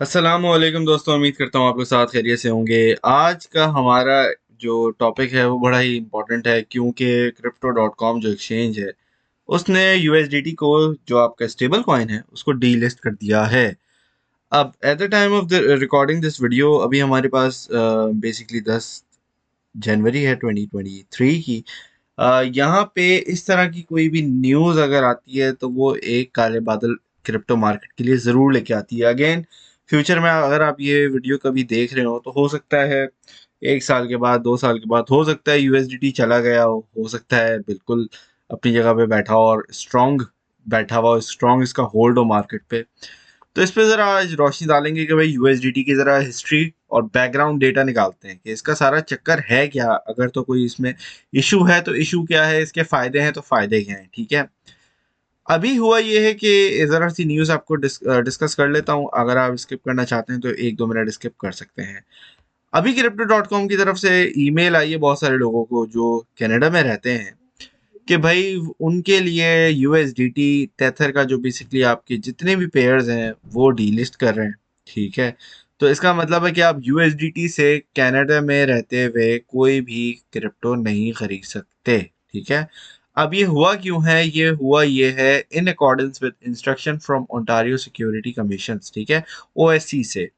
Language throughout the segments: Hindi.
अस्सलामुअलैकुम दोस्तों, उम्मीद करता हूँ आप लोग साथ खैरियत से होंगे। आज का हमारा जो टॉपिक है वो बड़ा ही इम्पोर्टेंट है, क्योंकि क्रिप्टो डॉट कॉम जो एक्सचेंज है उसने यूएसडीटी को, जो आपका स्टेबल कॉइन है, उसको डीलिस्ट कर दिया है। अब at the time of the recording this video अभी हमारे पास बेसिकली 10 जनवरी है 2023 की। यहाँ पे इस तरह की कोई भी न्यूज़ अगर आती है तो वो एक काले बादल क्रिप्टो मार्केट के लिए ज़रूर लेके आती है। अगेन फ्यूचर में अगर आप ये वीडियो कभी देख रहे हो तो हो सकता है 1 साल के बाद, 2 साल के बाद, हो सकता है यूएसडीटी चला गया हो सकता है बिल्कुल अपनी जगह पे बैठा हो और स्ट्रॉन्ग बैठा हुआ, स्ट्रॉन्ग इसका होल्ड हो मार्केट पे। तो इस पे ज़रा आज रोशनी डालेंगे कि भाई यूएसडीटी की ज़रा हिस्ट्री और बैकग्राउंड डेटा निकालते हैं कि इसका सारा चक्कर है क्या। अगर तो कोई इसमें इशू है तो इशू क्या है, इसके फ़ायदे हैं तो फ़ायदे क्या हैं, ठीक है। अभी हुआ ये है कि ज़रा सी न्यूज़ आपको डिस्कस कर लेता हूँ। अगर आप स्किप करना चाहते हैं तो 1-2 मिनट स्किप कर सकते हैं। अभी क्रिप्टो डॉट कॉम की तरफ से ईमेल आई है बहुत सारे लोगों को जो कनाडा में रहते हैं कि भाई उनके लिए यूएसडीटी टेथर का जो बेसिकली आपके जितने भी पेयर्स हैं वो डीलिस्ट कर रहे हैं, ठीक है। तो इसका मतलब है कि आप यूएसडीटी से कनाडा में रहते हुए कोई भी क्रिप्टो नहीं खरीद सकते, ठीक है। अब ये हुआ क्यों है, ये है in accordance with instruction from Ontario security commission, ठीक है, ओएससी से।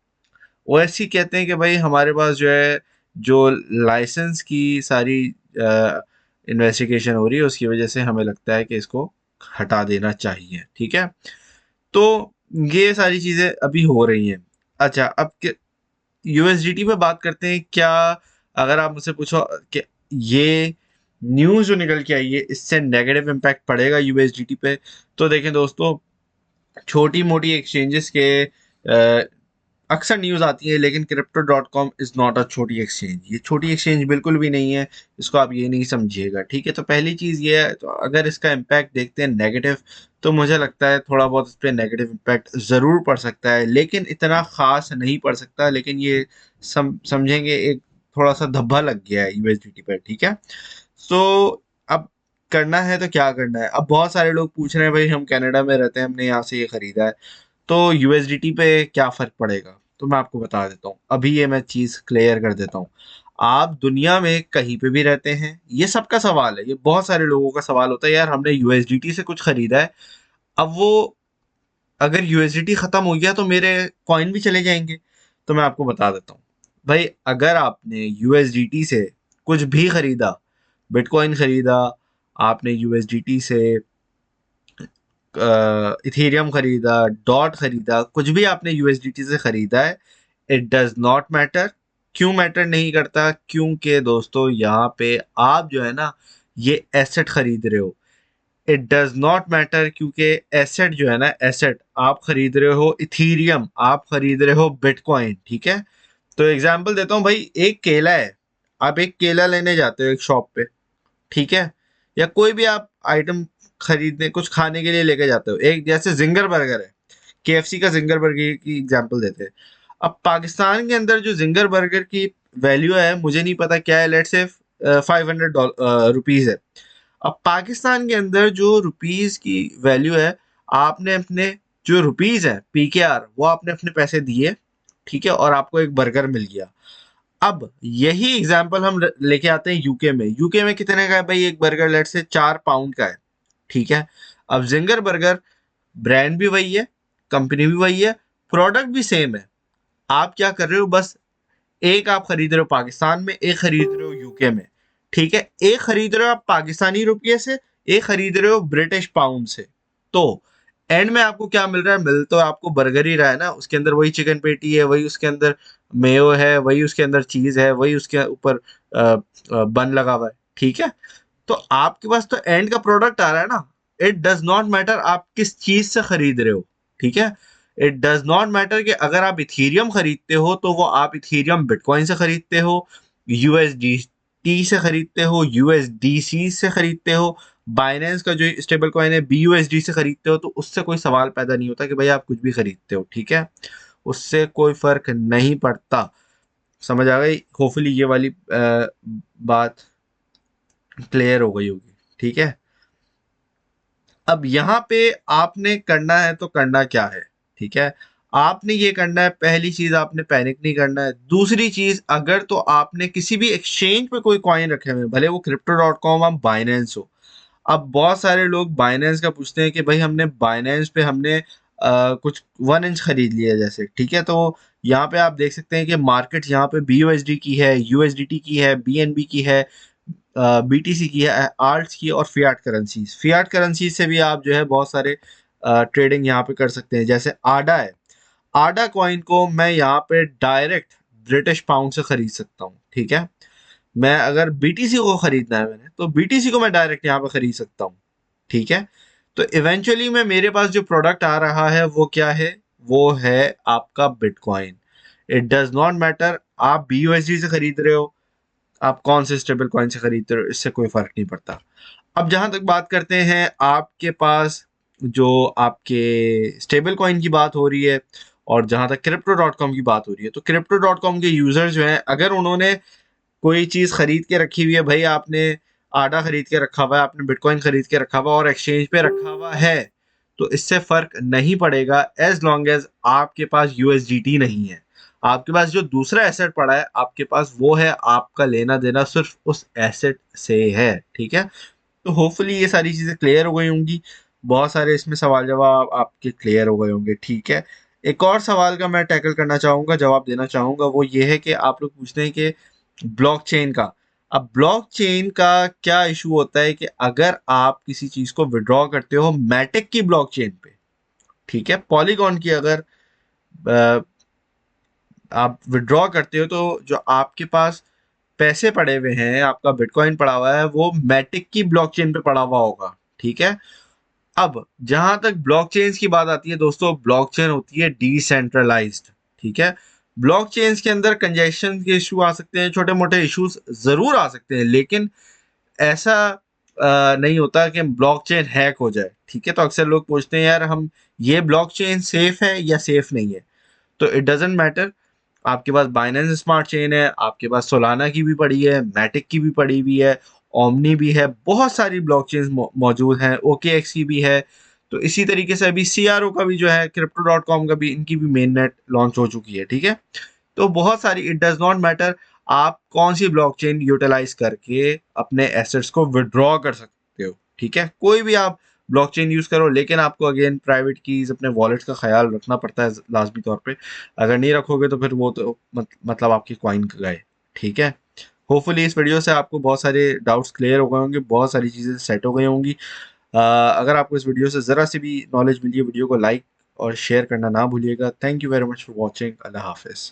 ओएससी कहते हैं कि भाई हमारे पास जो है, जो लाइसेंस की सारी इन्वेस्टिगेशन हो रही है उसकी वजह से हमें लगता है कि इसको हटा देना चाहिए, ठीक है। तो ये सारी चीज़ें अभी हो रही हैं। अच्छा, अब यूएसडीटी पे बात करते हैं क्या। अगर आप मुझसे पूछो कि ये न्यूज़ जो निकल के आई है इससे नेगेटिव इम्पैक्ट पड़ेगा यूएसडीटी पे, तो देखें दोस्तों, छोटी मोटी एक्सचेंजेस के अक्सर न्यूज़ आती है, लेकिन crypto dot com is not a छोटी एक्सचेंज। ये छोटी एक्सचेंज बिल्कुल भी नहीं है, इसको आप ये नहीं समझिएगा, ठीक है। तो पहली चीज़ ये है, तो अगर इसका इम्पैक्ट देखते हैं नेगेटिव, तो मुझे लगता है थोड़ा बहुत इस पर नेगेटिव इम्पैक्ट ज़रूर पड़ सकता है, लेकिन इतना ख़ास नहीं पड़ सकता। लेकिन ये समझेंगे एक थोड़ा सा धब्बा लग गया है यूएसडीटी पर, ठीक है। सो अब करना है तो क्या करना है। अब बहुत सारे लोग पूछ रहे हैं भाई हम कनाडा में रहते हैं, हमने यहाँ से ये खरीदा है, तो यूएसडीटी पे क्या फ़र्क पड़ेगा। तो मैं आपको बता देता हूँ, अभी ये मैं चीज़ क्लियर कर देता हूँ। आप दुनिया में कहीं पे भी रहते हैं, ये सबका सवाल है, ये बहुत सारे लोगों का सवाल होता है, यार हमने यूएसडीटी से कुछ खरीदा है, अब वो अगर यूएसडीटी ख़त्म हो गया तो मेरे कॉइन भी चले जाएंगे। तो मैं आपको बता देता हूँ, भाई अगर आपने यूएसडीटी से कुछ भी खरीदा, बिटकॉइन खरीदा, आपने यूएसडीटी से इथेरियम खरीदा, डॉट खरीदा, कुछ भी आपने यूएसडीटी से खरीदा है, इट डज नॉट मैटर। क्यों मैटर नहीं करता, क्योंकि दोस्तों यहाँ पे आप जो है ना, ये एसेट खरीद रहे हो। इट डज नॉट मैटर, क्योंकि एसेट जो है ना, एसेट आप खरीद रहे हो इथीरियम, आप खरीद रहे हो बिटकॉइन, ठीक है। तो एग्जांपल देता हूँ भाई, एक केला है, आप एक केला लेने जाते हो एक शॉप पे, ठीक है, या कोई भी आप आइटम खरीदने, कुछ खाने के लिए लेके जाते हो, एक जैसे जिंगर बर्गर है, केएफसी का जिंगर बर्गर की एग्जांपल देते हैं। अब पाकिस्तान के अंदर जो जिंगर बर्गर की वैल्यू है, मुझे नहीं पता क्या है, लेट से 500 रुपीज़ है। अब पाकिस्तान के अंदर जो रुपीज़ की वैल्यू है, आपने अपने जो रुपीज़ है पीकेआर, वो आपने अपने पैसे दिए, ठीक है, और आपको एक बर्गर मिल गया। अब यही एग्जाम्पल हम लेके आते हैं यूके में। यूके में कितने का है भाई एक बर्गर, लेट से 4 पाउंड का है, ठीक है। अब जिंगर बर्गर, ब्रांड भी वही है, कंपनी भी वही है, प्रोडक्ट भी सेम है। आप क्या कर रहे हो, बस एक आप खरीद रहे हो पाकिस्तान में, एक खरीद रहे हो यूके में, ठीक है। एक खरीद रहे हो आप पाकिस्तानी रुपये से, एक खरीद रहे हो ब्रिटिश पाउंड से। तो एंड में आपको क्या मिल रहा है, मिल तो आपको बर्गर ही रहा है ना, उसके अंदर वही चिकन पेटी है, वही उसके अंदर मेयो है, वही उसके अंदर चीज है, वही उसके ऊपर बन लगा हुआ है, ठीक है। तो आपके पास तो एंड का प्रोडक्ट आ रहा है ना। इट डज नॉट मैटर आप किस चीज से खरीद रहे हो, ठीक है। इट डज नॉट मैटर कि अगर आप इथीरियम खरीदते हो तो वो आप इथीरियम बिटकॉइन से खरीदते हो, यूएसडीटी से खरीदते हो, यूएसडीसी से खरीदते हो, बाइनेंस का जो स्टेबल कॉइन है बीयूएसडी से खरीदते हो, तो उससे कोई सवाल पैदा नहीं होता कि भाई आप कुछ भी खरीदते हो, ठीक है। उससे कोई फर्क नहीं पड़ता। समझ आ गई होपफुली ये वाली बात क्लियर हो गई होगी, ठीक है। अब यहाँ पे आपने करना है तो करना क्या है, ठीक है। आपने ये करना है, पहली चीज आपने पैनिक नहीं करना है। दूसरी चीज, अगर तो आपने किसी भी एक्सचेंज पे कोई कॉइन रखे हुए हैं, भले वो crypto.com या बाइनेंस हो। अब बहुत सारे लोग बाइनेंस का पूछते हैं कि भाई हमने बाइनेंस पे हमने कुछ 1 इंच खरीद लिया जैसे, ठीक है, तो यहाँ पे आप देख सकते हैं कि मार्केट यहाँ पे BUSD की है, USDT की है, BNB की है, BTC की है, आल्ट्स की और फियाट करेंसीज से भी आप जो है बहुत सारे ट्रेडिंग यहाँ पे कर सकते हैं। जैसे आडा है, आडा कॉइन को मैं यहाँ पे डायरेक्ट ब्रिटिश पाउंड से खरीद सकता हूँ, ठीक है। मैं अगर BTC को खरीदना है मैंने, तो BTC को मैं डायरेक्ट यहाँ पे खरीद सकता हूँ, ठीक है। तो इवेंचुअली में मेरे पास जो प्रोडक्ट आ रहा है वो क्या है, वो है आपका bitcoin. It does not matter आप BUSD से खरीद रहे हो, आप कौन से स्टेबल कॉइन से खरीदते हो, इससे कोई फर्क नहीं पड़ता। अब जहां तक बात करते हैं आपके पास जो आपके स्टेबल कॉइन की बात हो रही है, और जहां तक crypto.com की बात हो रही है, तो crypto.com के यूजर जो हैं, अगर उन्होंने कोई चीज खरीद के रखी हुई है, भाई आपने आडा खरीद के रखा हुआ है, आपने बिटकॉइन खरीद के रखा हुआ और एक्सचेंज पे रखा हुआ है, तो इससे फर्क नहीं पड़ेगा एज लॉन्ग एज आपके पास USDT नहीं है। आपके पास जो दूसरा एसेट पड़ा है आपके पास, वो है आपका लेना देना सिर्फ उस एसेट से है, ठीक है। तो होपफुली ये सारी चीजें क्लियर हो गई होंगी। बहुत सारे इसमें सवाल जवाब आपके क्लियर हो गए होंगे, ठीक है। एक और सवाल का मैं टैकल करना चाहूंगा, जवाब देना चाहूंगा, वो ये है कि आप लोग पूछते हैं कि ब्लॉकचेन का। अब ब्लॉकचेन का क्या इशू होता है कि अगर आप किसी चीज को विड्रॉ करते हो मैटिक की ब्लॉकचेन पे, ठीक है, पॉलीगॉन की अगर अ, आप विड्रॉ करते हो, तो जो आपके पास पैसे पड़े हुए हैं, आपका बिटकॉइन पड़ा हुआ है, वो मैटिक की ब्लॉकचेन पे पड़ा हुआ होगा, ठीक है। अब जहां तक ब्लॉकचेन्स की बात आती है दोस्तों, ब्लॉकचेन होती है डिसेंट्रलाइज्ड, ठीक है। ब्लॉकचेन्स के अंदर कंजेशन के इशू आ सकते हैं, छोटे मोटे इश्यूज जरूर आ सकते हैं, लेकिन ऐसा नहीं होता कि ब्लॉकचेन हैक हो जाए, ठीक है। तो अक्सर लोग पूछते हैं यार हम ये ब्लॉकचेन सेफ है या सेफ नहीं है, तो इट डजेंट मैटर। आपके पास बाइनेंस स्मार्ट चेन है, आपके पास सोलाना की भी पड़ी है, मैटिक की भी पड़ी हुई है, ओमनी भी है, बहुत सारी ब्लॉकचेन्स मौजूद हैं, OKX की भी है। तो इसी तरीके से अभी CRO का भी जो है, crypto.com का भी, इनकी भी मेन नेट लॉन्च हो चुकी है, ठीक है। तो बहुत सारी, इट डज नॉट मैटर आप कौन सी ब्लॉकचेन यूटिलाइज करके अपने एसेट्स को विड्रॉ कर सकते हो, ठीक है। कोई भी आप ब्लॉकचेन यूज करो, लेकिन आपको अगेन प्राइवेट कीज, अपने वॉलेट का ख्याल रखना पड़ता है लाजमी तौर पे। अगर नहीं रखोगे तो फिर वो तो मतलब आपकी कॉइन गए, ठीक है। होपफुली इस वीडियो से आपको बहुत सारे डाउट्स क्लियर हो गए होंगे, बहुत सारी चीज़ें सेट हो गई होंगी। अगर आपको इस वीडियो से ज़रा सी भी नॉलेज मिली है, वीडियो को लाइक और शेयर करना ना भूलिएगा। Thank you very much for watching. अल्लाह हाफिज़।